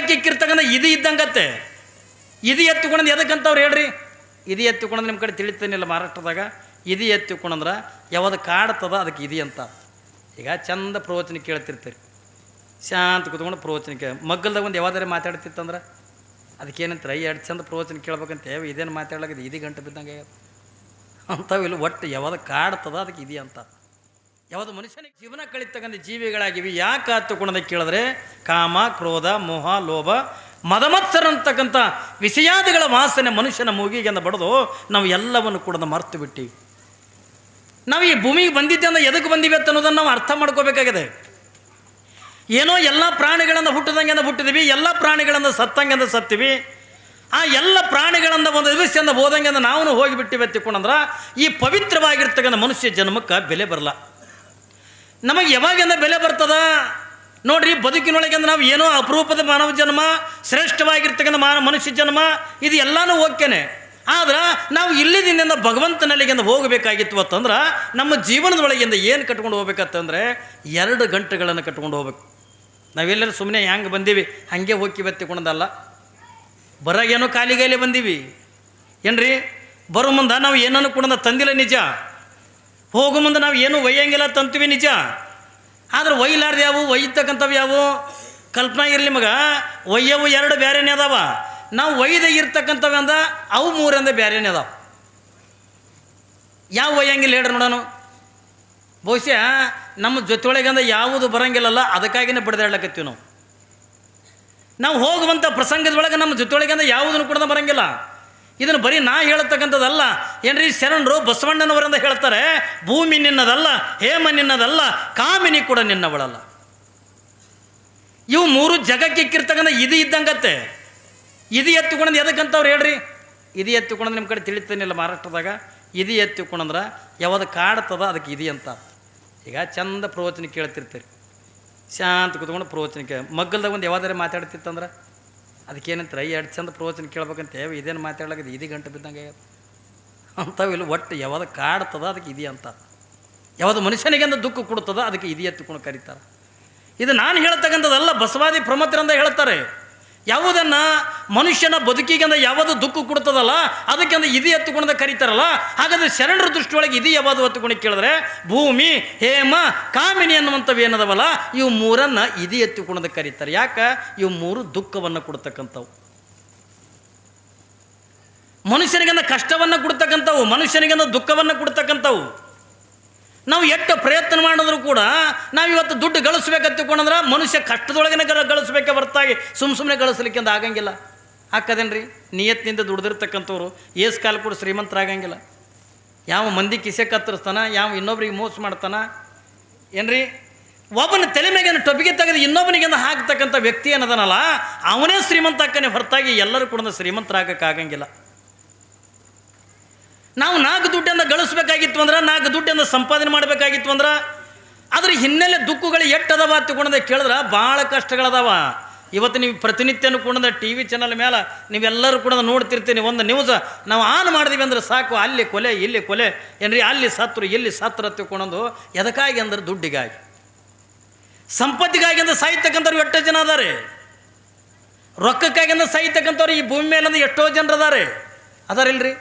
ಜಗಕ್ಕಿಕ್ಕಿರ್ತಕ್ಕಂಥ ಇದು ಇದ್ದಂಗತ್ತೆ. ಇದು ಎತ್ತಿಕೊಂಡ್ರೆ ಎದಕ್ಕಂತವ್ರು ಹೇಳ್ರಿ? ಇದು ಎತ್ತಿಕೊಂಡ್ರೆ ನಿಮ್ಮ ಕಡೆ ತಿಳಿತಾನಿಲ್ಲ ಮಹಾರಾಷ್ಟ್ರದಾಗ. ಇದು ಎತ್ತಿಕೊಂಡ್ರೆ ಯಾವುದು ಕಾಡ್ತದ ಅದಕ್ಕೆ ಇದು ಅಂತ. ಈಗ ಚಂದ ಪ್ರವಚನ ಕೇಳ್ತಿರ್ತೀರಿ, ಶಾಂತ ಕೂತ್ಕೊಂಡು ಪ್ರವಚನಕ್ಕೆ ಮಗ್ಗಲ್ದಾಗ ಒಂದು ಯಾವ್ದಾರು ಮಾತಾಡ್ತಿತ್ತಂದ್ರೆ ಅದಕ್ಕೇನಂತಾರೆ ಎರಡು ಚಂದ ಪ್ರವಚನ ಕೇಳ್ಬೇಕಂತ ಇದೇನು ಮಾತಾಡ್ಲಾಗಿದೆ ಇದು ಗಂಟೆ ಬಿದ್ದಂಗೆ ಅಂಥವು ಇಲ್ಲ. ಒಟ್ಟು ಯಾವುದು ಕಾಡ್ತದ ಅದಕ್ಕೆ ಇದು ಅಂತ. ಯಾವುದು ಮನುಷ್ಯನಿಗೆ ಜೀವನ ಕಳಿತಕ್ಕಂಥ ಜೀವಿಗಳಾಗಿವಿ. ಯಾಕೆ ಹತ್ತುಕೊಂಡದ ಕೇಳಿದ್ರೆ ಕಾಮ, ಕ್ರೋಧ, ಮೋಹ, ಲೋಭ, ಮದಮತ್ಸರ ಅಂತಕ್ಕಂಥ ವಿಷಯಾದಿಗಳ ವಾಸನೆ ಮನುಷ್ಯನ ಮೂಗಿಗೆಂದ ಬಡದು ನಾವು ಎಲ್ಲವನ್ನು ಕೂಡ ಮರೆತು ಬಿಟ್ಟಿವಿ. ನಾವು ಈ ಭೂಮಿಗೆ ಬಂದಿದ್ದೆ ಅಂದ್ರೆ ಎದಕ್ಕೆ ಬಂದಿವೆ ಅಂತ ಅನ್ನೋದನ್ನು ನಾವು ಅರ್ಥ ಮಾಡ್ಕೋಬೇಕಾಗಿದೆ. ಏನೋ ಎಲ್ಲ ಪ್ರಾಣಿಗಳಿಂದ ಹುಟ್ಟಿದಂಗೆ ಹುಟ್ಟಿದ್ವಿ, ಎಲ್ಲ ಪ್ರಾಣಿಗಳಿಂದ ಸತ್ತಂಗೆ ಸತ್ತೀವಿ. ಆ ಎಲ್ಲ ಪ್ರಾಣಿಗಳಿಂದ ಒಂದು ದಿವಸದಿಂದ ಹೋದಂಗೆ ನಾವು ಹೋಗಿಬಿಟ್ಟಿವಿ ಎತ್ತಿಕೊಂಡ್ರೆ ಈ ಪವಿತ್ರವಾಗಿರ್ತಕ್ಕಂಥ ಮನುಷ್ಯ ಜನ್ಮಕ್ಕೆ ಬೆಲೆ ಬರಲ್ಲ. ನಮಗೆ ಯಾವಾಗಿಂದ ಬೆಲೆ ಬರ್ತದ ನೋಡ್ರಿ? ಬದುಕಿನೊಳಗೆ ನಾವು ಏನೋ ಅಪರೂಪದ ಮಾನವ ಜನ್ಮ, ಶ್ರೇಷ್ಠವಾಗಿರ್ತಕ್ಕಂಥ ಮನುಷ್ಯ ಜನ್ಮ, ಇದು ಎಲ್ಲನೂ ಓಕೆನೆ. ಆದ್ರೆ ನಾವು ಇಲ್ಲಿದಿಂದ ಭಗವಂತನಲ್ಲಿಗಿಂದ ಹೋಗಬೇಕಾಗಿತ್ತು ಅಂತಂದ್ರೆ ನಮ್ಮ ಜೀವನದೊಳಗಿಂದ ಏನು ಕಟ್ಕೊಂಡು ಹೋಗ್ಬೇಕಂತಂದರೆ 2 ಗಂಟೆಗಳನ್ನು ಕಟ್ಕೊಂಡು ಹೋಗ್ಬೇಕು. ನಾವೆಲ್ಲರೂ ಸುಮ್ಮನೆ ಹೆಂಗೆ ಬಂದೀವಿ ಹಾಗೆ ಹೋಗಿ ಬತ್ತಿಕೊಂಡದಲ್ಲ. ಬರಾಗೇನೋ ಖಾಲಿಗೈಲಿ ಬಂದೀವಿ ಏನ್ರಿ? ಬರೋ ಮುಂದೆ ನಾವು ಏನನ್ನು ಕೂಡ ತಂದಿಲ್ಲ ನಿಜ. ಹೋಗೋ ಮುಂದೆ ನಾವು ಏನೂ ಒಯ್ಯಂಗಿಲ್ಲ ತಂತೀವಿ ನಿಜ. ಆದ್ರೆ ಒಯ್ಲಾರ್ದು ಯಾವು ಒಯ್ಯತಕ್ಕಂಥವು ಯಾವು? ಕಲ್ಪನಾ ಇರಲಿ ಮಗ, ಒಯ್ಯವು 2 ಬೇರೆನೇ ಅದಾವ. ನಾವು ಒಯ್ದೇ ಇರ್ತಕ್ಕಂಥವು ಅಂದ ಅವು 3 ಅಂದ ಬೇರೆನೇ ಅದಾವ. ಯಾವ ಒಯ್ಯಂಗಿಲ್ಲ ಹೇಳ್ರಿ ನೋಡೋಣ. ಬಹುಶಃ ನಮ್ಮ ಜೊತೆಯೊಳಗಂದ ಯಾವುದು ಬರಂಗಿಲ್ಲಲ್ಲ, ಅದಕ್ಕಾಗಿನೇ ಬಡ್ದಾಡ್ಲಕತ್ತೀವಿ ನಾವು. ನಾವು ಹೋಗುವಂಥ ಪ್ರಸಂಗದೊಳಗೆ ನಮ್ಮ ಜೊತೆಯೊಳಗಂದ ಯಾವುದನ್ನು ಕೂಡ ಬರಂಗಿಲ್ಲ. ಇದನ್ನು ಬರೀ ನಾ ಹೇಳ್ತಕ್ಕಂಥದ್ದಲ್ಲ ಏನ್ರಿ, ಶರಣರು ಬಸವಣ್ಣನವರಿಂದ ಹೇಳ್ತಾರೆ, ಭೂಮಿ ನಿನ್ನದಲ್ಲ, ಹೇಮ ನಿನ್ನದಲ್ಲ, ಕಾಮಿನಿ ಕೂಡ ನಿನ್ನವಳಲ್ಲ. ಇವು 3 ಜಗಕ್ಕಿಕ್ಕಿರ್ತಕ್ಕಂಥ ಇದು ಇದ್ದಂಗತ್ತೆ. ಇದು ಎತ್ತಿಕೊಂಡ್ರೆ ಎದಕ್ಕಂತವ್ರು ಹೇಳ್ರಿ? ಇದು ಎತ್ತಿಕೊಂಡ್ರೆ ನಿಮ್ಮ ಕಡೆ ತಿಳಿತಾನಿಲ್ಲ ಮಹಾರಾಷ್ಟ್ರದಾಗ. ಇದು ಎತ್ತಿಕೊಂಡ್ರೆ ಯಾವುದು ಕಾಡ್ತದ ಅದಕ್ಕೆ ಇದು ಅಂತ. ಈಗ ಚಂದ ಪ್ರವಚನ ಕೇಳ್ತಿರ್ತೀರಿ, ಶಾಂತ ಕೂತ್ಕೊಂಡು ಪ್ರವಚನಕ್ಕೆ ಮಗ್ಗಲ್ದಾಗ ಒಂದು ಯಾವ್ದಾರು ಮಾತಾಡ್ತಿತ್ತಂದ್ರೆ ಅದಕ್ಕೇನಂತಾರೆ ಎರಡು ಚಂದ ಪ್ರವಚನ ಕೇಳ್ಬೇಕಂತ ಇದೇನು ಮಾತಾಡ್ಲಾಗಿದೆ ಇದು ಗಂಟೆ ಬಿದ್ದಂಗೆ ಅಂಥವು ಇಲ್ಲ. ಒಟ್ಟು ಯಾವುದು ಕಾಡ್ತದ ಅದಕ್ಕೆ ಇದು ಅಂತ. ಯಾವುದು ಮನುಷ್ಯನಿಗೆಂದ ದುಃಖ ಕೊಡ್ತದ ಅದಕ್ಕೆ ಇದು ಎತ್ತಿಕೊಂಡು ಕರೀತಾರೆ. ಇದು ನಾನು ಹೇಳ್ತಕ್ಕಂಥದ್ದಲ್ಲ, ಬಸವಾದಿ ಪ್ರಮತರಿಂದ ಹೇಳ್ತಾರೆ. ಯಾವುದನ್ನು ಮನುಷ್ಯನ ಬದುಕಿಗೆಂದ ಯಾವುದು ದುಃಖ ಕೊಡ್ತದಲ್ಲ ಅದಕ್ಕೆಂದ ಇದು ಎತ್ತುಕೊಂಡ ಕರೀತಾರಲ್ಲ. ಹಾಗಾದರೆ ಶರಣರ ದೃಷ್ಟಿಯೊಳಗೆ ಇದು ಯಾವುದು ಎತ್ತುಕೊಂಡು ಕೇಳಿದ್ರೆ ಭೂಮಿ, ಹೇಮ, ಕಾಮಿನಿ ಅನ್ನುವಂಥವು ಏನದವಲ್ಲ ಇವು 3 ಇದು ಎತ್ತುಕೊಂಡ ಕರೀತಾರೆ. ಯಾಕೆ? ಇವು 3 ದುಃಖವನ್ನು ಕೊಡ್ತಕ್ಕಂಥವು, ಮನುಷ್ಯನಿಗೆಂದ ಕಷ್ಟವನ್ನು ಕೊಡ್ತಕ್ಕಂಥವು, ಮನುಷ್ಯನಿಗೆಂದ ದುಃಖವನ್ನು ಕೊಡ್ತಕ್ಕಂಥವು. ನಾವು ಎಷ್ಟು ಪ್ರಯತ್ನ ಮಾಡಿದ್ರು ಕೂಡ ನಾವು ಇವತ್ತು ದುಡ್ಡು ಗಳಿಸ್ಬೇಕಂತಕೊಂಡ್ರೆ ಮನುಷ್ಯ ಕಷ್ಟದೊಳಗನೆ ಗಳಿಸ್ಬೇಕೆ ಹೊರತಾಗಿ ಸುಮ್ಮನೆ ಗಳಿಸ್ಲಿಕ್ಕೆ ಅಂತ ಆಗಂಗಿಲ್ಲ. ಹಾಕದೇನ್ರಿ? ನಿಯತ್ನಿಂದ ದುಡ್ದಿರ್ತಕ್ಕಂಥವ್ರು ಏಸ್ ಕಾಲ ಕೂಡ ಶ್ರೀಮಂತರಾಗಂಗಿಲ್ಲ. ಯಾವ ಮಂದಿ ಕಿಸೆ ಕತ್ತರಿಸ್ತಾನ, ಯಾವ ಇನ್ನೊಬ್ರಿಗೆ ಮೋಸ ಮಾಡ್ತಾನ ಏನ್ರಿ? ಒಬ್ಬನ ತಲೆ ಮೇಗೇನು ಟೊಪಿಗೆ ತೆಗೆದು ಇನ್ನೊಬ್ಬನಿಗೆ ಹಾಕ್ತಕ್ಕಂಥ ವ್ಯಕ್ತಿ ಏನದನಲ್ಲ ಅವನೇ ಶ್ರೀಮಂತ ಹಾಕನೆ ಹೊರತಾಗಿ ಎಲ್ಲರೂ ಕೂಡ ಶ್ರೀಮಂತರಾಗಕ್ಕಾಗಂಗಿಲ್ಲ. ನಾವು 4 ದುಡ್ಡನ್ನು ಗಳಿಸ್ಬೇಕಾಗಿತ್ತು ಅಂದ್ರೆ 4 ದುಡ್ಡನ್ನು ಸಂಪಾದನೆ ಮಾಡಬೇಕಾಗಿತ್ತು ಅಂದ್ರೆ ಅದ್ರ ಹಿನ್ನೆಲೆ ದುಃಖಗಳು ಎಟ್ಟದವ ಅಂತಕೊಂಡೆ ಕೇಳಿದ್ರೆ ಭಾಳ ಕಷ್ಟಗಳದಾವ. ಇವತ್ತು ನೀವು ಪ್ರತಿನಿತ್ಯನೂ ಕೂಡ ಟಿ ವಿ ಚಾನಲ್ ಮೇಲೆ ನೀವೆಲ್ಲರೂ ಕೂಡ ನೋಡ್ತಿರ್ತೀನಿ. ಒಂದು ನ್ಯೂಸ್ ನಾವು ಆನ್ ಮಾಡಿದೀವಿ ಅಂದ್ರೆ ಸಾಕು, ಅಲ್ಲಿ ಕೊಲೆ ಇಲ್ಲಿ ಕೊಲೆ ಏನ್ರಿ, ಅಲ್ಲಿ ಸತ್ರು ಇಲ್ಲಿ ಸತ್ರು ಹತ್ತಿಕೊಂಡು. ಎದಕ್ಕಾಗಿ ಅಂದ್ರೆ ದುಡ್ಡಿಗಾಗಿ, ಸಂಪತ್ತಿಗಾಗಿ ಅಂದ್ರೆ ಸಾಯ್ತಕ್ಕಂಥವ್ರು ಎಷ್ಟೋ ಜನ ಅದಾರೆ. ರೊಕ್ಕಕ್ಕಾಗಿ ಅಂದ್ರೆ ಸಾಯ್ತಕ್ಕಂಥವ್ರು ಈ ಭೂಮಿ ಮೇಲೆ ಅಂದ್ರೆ ಎಷ್ಟೋ ಜನರು ಅದಾರಿಲ್ರಿ.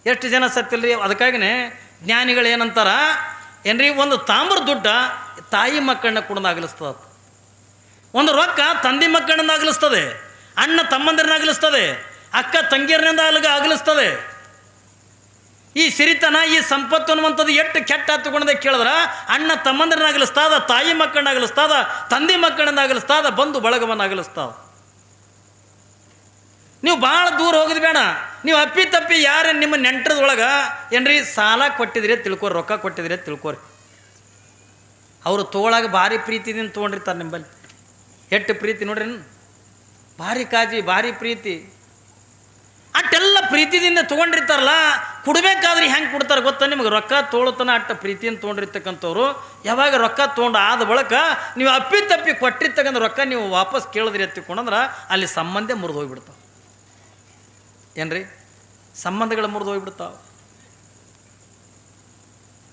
ಎಷ್ಟು ಜನ ಸತ್ತಿಲ್ರಿ? ಅದಕ್ಕಾಗಿನೇ ಜ್ಞಾನಿಗಳು ಏನಂತಾರ ಏನ್ರಿ, ಒಂದು ತಾಮ್ರ ದುಡ್ಡ ತಾಯಿ ಮಕ್ಕಳನ್ನ ಕೂಡ ಅಗಲಿಸ್ತದ, ಒಂದು ರೊಕ್ಕ ತಂದೆ ಮಕ್ಕಳನ್ನ ಅಗಲಿಸ್ತದೆ, ಅಣ್ಣ ತಮ್ಮಂದಿರನ್ನ ಅಗಲಿಸ್ತದೆ, ಅಕ್ಕ ತಂಗಿಯರನಿಂದ ಅಗಲಿಸ್ತದೆ. ಈ ಸಿರಿತನ ಈ ಸಂಪತ್ತು ಅನ್ನುವಂಥದ್ದು ಎಷ್ಟು ಕೆಟ್ಟ ಹತ್ತುಕೊಂಡೆ ಕೇಳಿದ್ರೆ ಅಣ್ಣ ತಮ್ಮಂದಿರನ್ನ ಅಗಲಿಸ್ತದ, ತಾಯಿ ಮಕ್ಕಳನ್ನ ಅಗಲಿಸ್ತದ, ತಂದೆ ಮಕ್ಕಳನ್ನ ಅಗಲಿಸ್ತದ, ಬಂಧು ಬಳಗವನ್ನು ಅಗಲಿಸ್ತದ. ನೀವು ಭಾಳ ದೂರ ಹೋಗೋದು ಬೇಡ. ನೀವು ಅಪ್ಪಿ ಯಾರೇ ನಿಮ್ಮ ನೆಂಟರದೊಳಗೆ ಏನ್ರಿ ಸಾಲ ಕೊಟ್ಟಿದ್ರೆ ತಿಳ್ಕೊರಿ, ರೊಕ್ಕ ಕೊಟ್ಟಿದ್ರೆ ತಿಳ್ಕೊರಿ. ಅವರು ತೊಗೊಳಾಗ ಭಾರಿ ಪ್ರೀತಿದಿಂದ ತೊಗೊಂಡಿರ್ತಾರೆ ನಿಂಬಲ್ಲಿ. ಎಷ್ಟು ಪ್ರೀತಿ ನೋಡ್ರಿ, ಭಾರಿ ಕಾಳಜಿ, ಭಾರಿ ಪ್ರೀತಿ. ಅಟ್ಟೆಲ್ಲ ಪ್ರೀತಿದಿಂದ ತೊಗೊಂಡಿರ್ತಾರಲ್ಲ, ಕೊಡಬೇಕಾದ್ರೆ ಹೆಂಗೆ ಕೊಡ್ತಾರೆ ಗೊತ್ತಾ ನಿಮ್ಗೆ? ರೊಕ್ಕ ತೊಗೊಳತನ ಅಟ್ಟ ಪ್ರೀತಿಯಿಂದ ತೊಗೊಂಡಿರ್ತಕ್ಕಂಥವ್ರು ಯಾವಾಗ ರೊಕ್ಕ ತೊಗೊಂಡು ಆದ ಬಳಿಕ ನೀವು ಅಪ್ಪಿ ಕೊಟ್ಟಿರ್ತಕ್ಕಂಥ ರೊಕ್ಕ ನೀವು ವಾಪಸ್ ಕೇಳಿದ್ರಿ ಎತ್ತಿಕೊಂಡ್ರೆ ಅಲ್ಲಿ ಸಂಬಂಧ ಮುರಿದು ಹೋಗ್ಬಿಡ್ತಾವೆ ಏನ್ರಿ, ಸಂಬಂಧಗಳು ಮುರಿದು ಹೋಗ್ಬಿಡ್ತಾವೆ.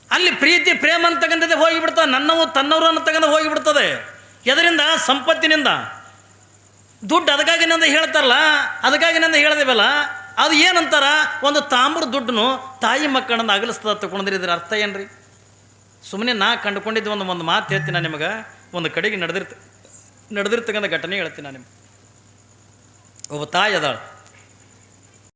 ಅಲ್ಲಿ ಪ್ರೀತಿ ಪ್ರೇಮ ಅಂತಕ್ಕಂಥದ್ದೇ ಹೋಗಿಬಿಡ್ತಾವೆ. ನನ್ನವು ತನ್ನವರು ಅನ್ನತಕ್ಕಂಥ ಹೋಗಿಬಿಡ್ತದೆ. ಎದರಿಂದ? ಸಂಪತ್ತಿನಿಂದ. ದುಡ್ಡು ಅದಕ್ಕಾಗಿ ನಂದು ಹೇಳ್ತಾರಲ್ಲ, ಅದಕ್ಕಾಗಿ ನಂದು ಹೇಳ್ದೇವಲ್ಲ, ಅದು ಏನಂತಾರ, ಒಂದು ತಾಮ್ರ ದುಡ್ಡನ್ನು ತಾಯಿ ಮಕ್ಕಳನ್ನ ಅಗಲಿಸ್ತದ ತಗೊಂಡ್ರಿ. ಇದ್ರ ಅರ್ಥ ಏನ್ರಿ? ಸುಮ್ಮನೆ ನಾ ಕಂಡುಕೊಂಡಿದ್ದು ಒಂದು ಮಾತು ಹೇಳ್ತೀನಿ ನಾನು ನಿಮಗೆ. ಒಂದು ಕಡೆಗೆ ನಡೆದಿರ್ತಕ್ಕಂಥ ಘಟನೆ ಹೇಳ್ತೀನಿ ನಾನು ನಿಮ್ಗೆ. ಒಬ್ಬ ತಾಯಿ ಅದಾಳ,